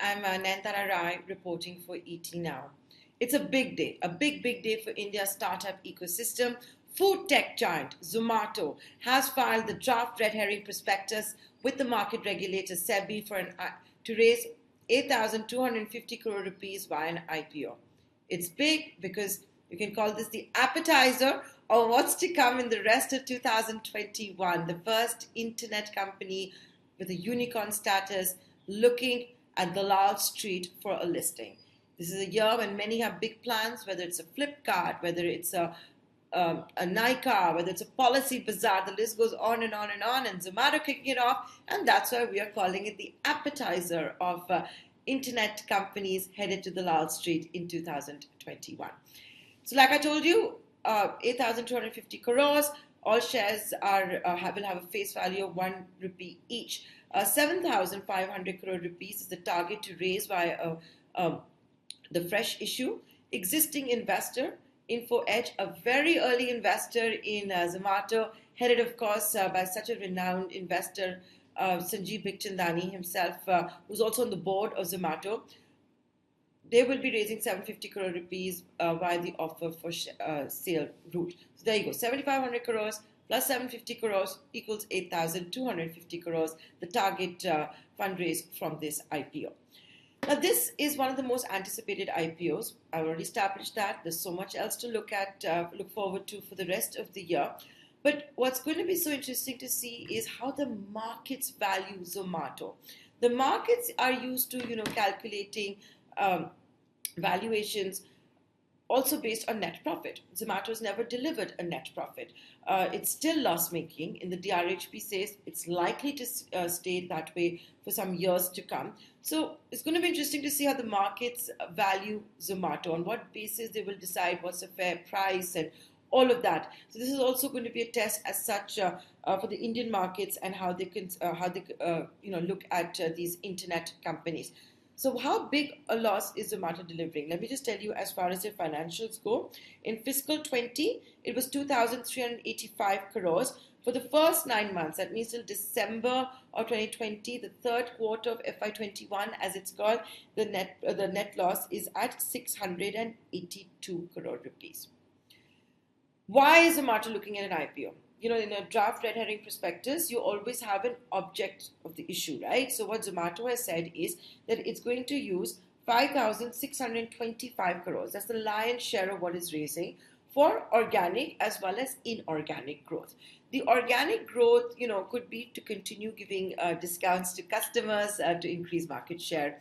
I'm Nayantara reporting for ET Now. It's a big day, a big day for India's startup ecosystem. Food tech giant Zomato has filed the draft red herring prospectus with the market regulator SEBI to raise 8,250 crore rupees via an IPO. It's big because you can call this the appetizer of what's to come in the rest of 2021. The first internet company with a unicorn status looking at Dalal Street for a listing. This is a year when many have big plans, whether it's a Flipkart, whether it's a Nika, whether it's a policy bazaar, the list goes on and on and on, and Zomato kicking it off, and that's why we are calling it the appetizer of internet companies headed to the Dalal Street in 2021. So like I told you, 8,250 crores, all shares will have a face value of 1 rupee each. 7,500 crore rupees is the target to raise via the fresh issue. Existing investor, Info Edge, a very early investor in Zomato, headed of course by such a renowned investor, Sanjeev Bikhchandani himself, who's also on the board of Zomato. They will be raising 750 crore rupees via the offer for sale route. So there you go, 7,500 crores plus 750 crores equals 8,250 crores, the target fundraise from this IPO. Now, this is one of the most anticipated IPOs. I've already established that. There's so much else to look forward to for the rest of the year. But what's going to be so interesting to see is how the markets value Zomato. The markets are used to, calculating valuations also based on net profit. Zomato has never delivered a net profit. It's still loss-making. In the DRHP says it's likely to stay that way for some years to come. So it's going to be interesting to see how the markets value Zomato, on what basis they will decide what's a fair price and all of that. So this is also going to be a test as such for the Indian markets and how they can look at these internet companies. So how big a loss is Zomato delivering? Let me just tell you as far as their financials go. In fiscal 20, it was 2,385 crores. For the first 9 months, that means till December of 2020, the third quarter of FY21, as it's called, the net loss is at 682 crore rupees. Why is Zomato looking at an IPO? In a draft red herring prospectus, you always have an object of the issue, right? So what Zomato has said is that it's going to use 5,625 crores. That's the lion's share of what it's raising for organic as well as inorganic growth. The organic growth, could be to continue giving discounts to customers to increase market share.